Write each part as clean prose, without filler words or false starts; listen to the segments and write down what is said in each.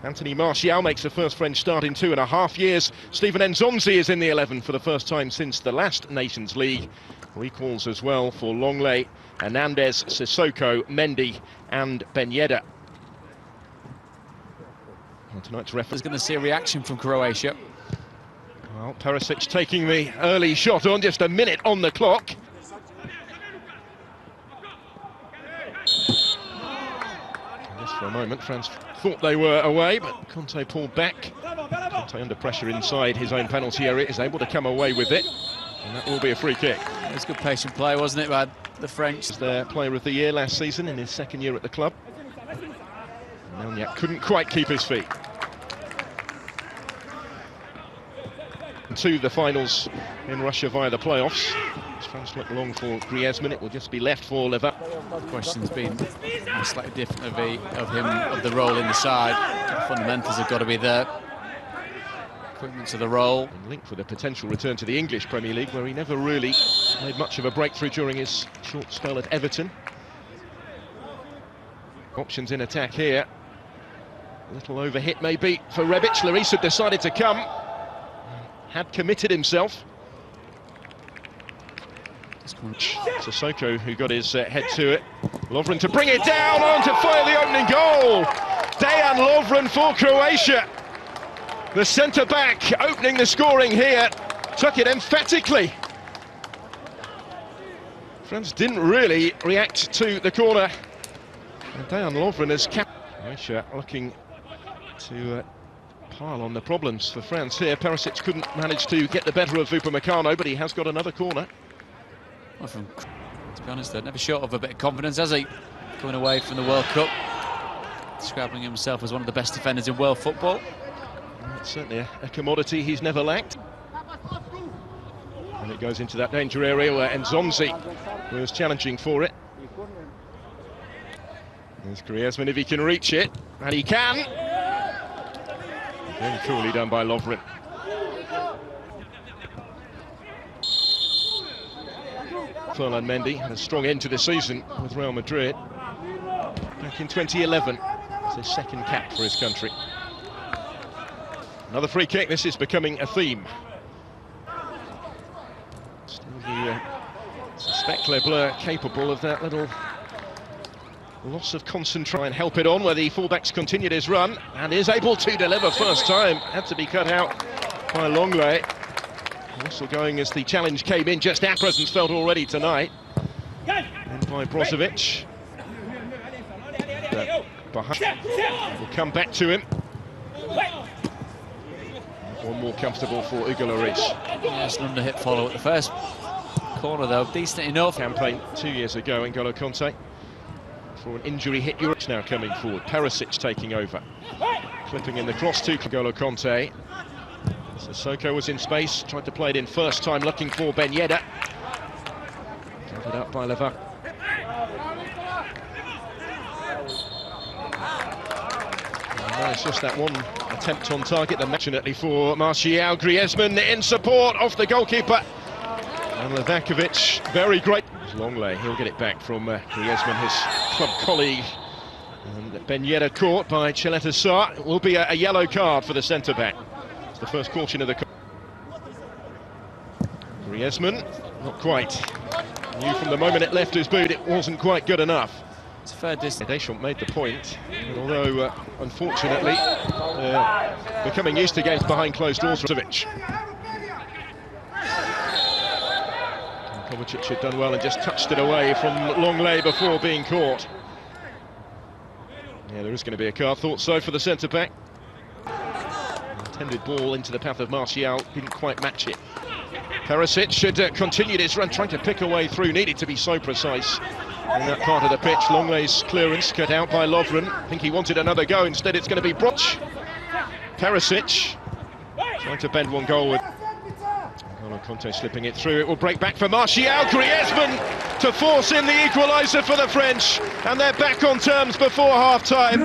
Anthony Martial makes the first French start in 2.5 years. Steven Nzonzi is in the 11 for the first time since the last Nations League. Recalls as well for Longley, Hernandez, Sissoko, Mendy and Ben Yedder. Well, tonight's referee is going to see a reaction from Croatia. Well, Perisic taking the early shot on, just a minute on the clock. Just for a moment, France thought they were away, but Conte pulled back. Conte under pressure inside his own penalty area is able to come away with it, and that will be a free kick. It was good patient play, wasn't it, by the French? He was their player of the year last season in his second year at the club. Melniak couldn't quite keep his feet. To the finals in Russia via the playoffs. As France look long for Griezmann, it will just be left for Leva. The question's been slightly different of the role in the side. The fundamentals have got to be there. Equipment to the role. And linked with a potential return to the English Premier League, where he never really made much of a breakthrough during his short spell at Everton. Options in attack here. A little overhit maybe for Rebic. Larissa decided to come. Had committed himself. Sissoko, who got his head to it. Lovren to bring it down on to fire the opening goal. Dejan Lovren for Croatia. The centre-back opening the scoring here. Took it emphatically. France didn't really react to the corner. And Dejan Lovren has kept Croatia looking to pile on the problems for France here. Perisic couldn't manage to get the better of Upamecano, but he has got another corner. Well, to be honest, they're never short of a bit of confidence, has he? Coming away from the World Cup, describing himself as one of the best defenders in world football. It's certainly a commodity he's never lacked. And it goes into that danger area where Nzonzi was challenging for it. There's Griezmann if he can reach it, and he can. Very coolly done by Lovren. Ferland Mendy had a strong end to the season with Real Madrid. Back in 2011, it's his second cap for his country. Another free kick, this is becoming a theme. Still the suspect Le Bleu capable of that little loss of concentration and help it on, where the fullbacks continued his run and is able to deliver first time. Had to be cut out by Longley. Also going as the challenge came in, just our presence felt already tonight. And by Brozovic. We'll come back to him. One more comfortable for Hіghlіghts. Yes, an under-hit follow at the first corner though, decent enough. Campaign 2 years ago in N'Golo Kanté. For an injury hit, Europe's now coming forward. Perisic taking over. Clipping in the cross to N'Golo Kanté. Sissoko was in space, tried to play it in first time, looking for Ben Yedder. Covered up by Leva. No, it's just that one attempt on target, fortunately for Martial. Griezmann in support of the goalkeeper. And Levakovic, very great. Longley, he'll get it back from Griezmann, his club colleague. And Ben Yedder caught by Cheleta Sarr. It will be a yellow card for the centre-back. It's the first caution of the... Griezmann, not quite. Knew from the moment it left his boot it wasn't quite good enough. It's a fair distance. Deschamps made the point, but although unfortunately becoming used to games behind closed doors. Kovacic had done well and just touched it away from Longley before being caught. Yeah, there is going to be a card, thought so for the centre-back. Intended ball into the path of Martial, didn't quite match it. Perisic should continued his run, trying to pick a way through, needed to be so precise in that part of the pitch. Longley's clearance cut out by Lovren. I think he wanted another go, instead it's going to be Broch. Perisic trying to bend one goal with N'Golo Kanté slipping it through. It will break back for Martial. Griezmann to force in the equaliser for the French, and they're back on terms before half-time.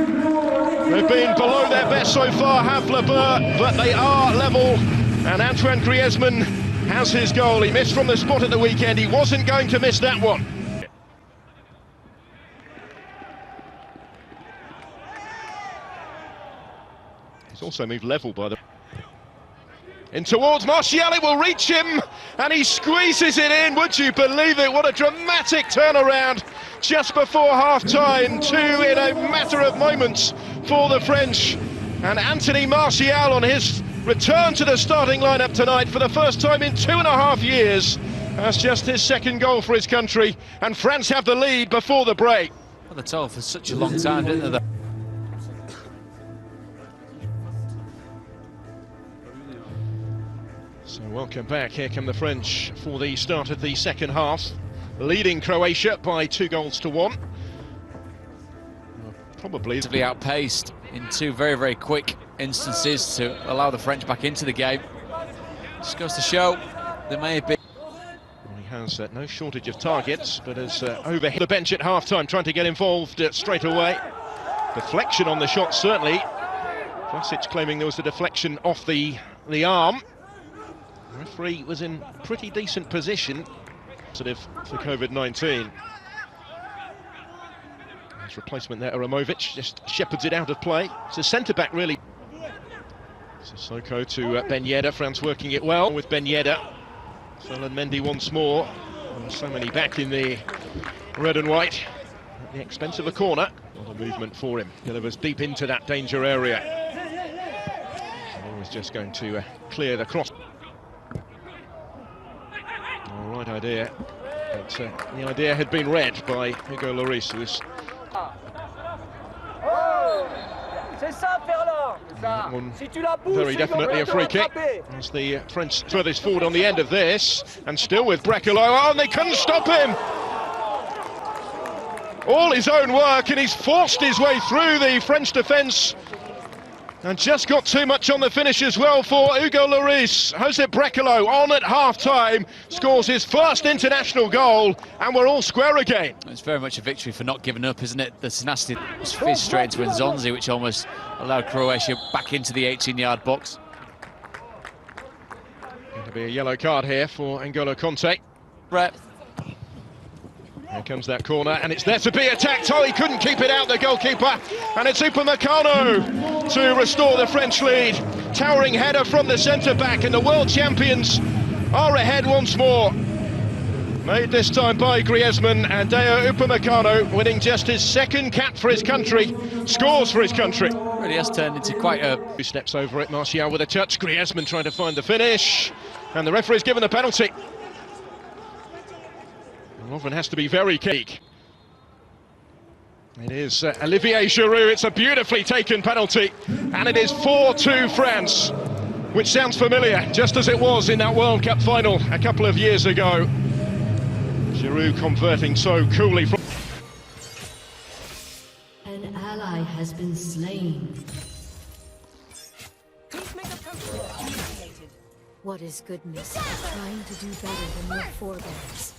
They've been below their best so far, have Le Bleu, but they are level, and Antoine Griezmann has his goal. He missed from the spot at the weekend, he wasn't going to miss that one. It's also moved level by the... In towards Martial, it will reach him, and he squeezes it in. Would you believe it? What a dramatic turnaround just before half-time. 2 in a matter of moments for the French. And Anthony Martial on his return to the starting lineup tonight for the first time in 2.5 years. That's just his second goal for his country, and France have the lead before the break. Well, they're told for such a long time, didn't they? So welcome back. Here come the French for the start of the second half, leading Croatia by 2-1. Probably outpaced in 2 very, very quick instances to allow the French back into the game. Just goes to show there may have been... Well, he has no shortage of targets, but has overhit the bench at half-time, trying to get involved straight away. Deflection on the shot, certainly. Francee claiming there was a deflection off the arm. The referee was in pretty decent position. Positive for COVID-19. His replacement there, Aramovic, just shepherds it out of play. It's a centre-back, really. Sissoko to Ben Yedder. France working it well with Ben Yedder. Ferland Mendy once more. And so many back in the red and white at the expense of a corner. Not a movement for him. Delivers deep into that danger area. Always just going to clear the cross. All right idea. But the idea had been read by Hugo Lloris, who was very definitely a free kick. As the French furthest forward on the end of this, and still with Brekalo. Oh, and they couldn't stop him! All his own work, and he's forced his way through the French defence. And just got too much on the finish as well for Hugo Lloris. Josep Brekalo on at half-time, scores his first international goal, and we're all square again. It's very much a victory for not giving up, isn't it? The tenacity fizzed straight into Nzonzi, which almost allowed Croatia back into the 18-yard box. Going to be a yellow card here for N'Golo Kanté. Brett. Here comes that corner, and it's there to be attacked. Oh, he couldn't keep it out, the goalkeeper. And it's Upamecano to restore the French lead. Towering header from the centre-back, and the world champions are ahead once more. Made this time by Griezmann, and Dayot Upamecano, winning just his second cap for his country, scores for his country. Really has turned into quite a... 2 steps over it, Martial with a touch. Griezmann trying to find the finish, and the referee's given the penalty. Lovren has to be very keen. It is Olivier Giroud. It's a beautifully taken penalty, and it is 4-2 France, which sounds familiar, just as it was in that World Cup final a couple of years ago. Giroud converting so coolly from... An ally has been slain. What is goodness? Trying to do better than your forebears.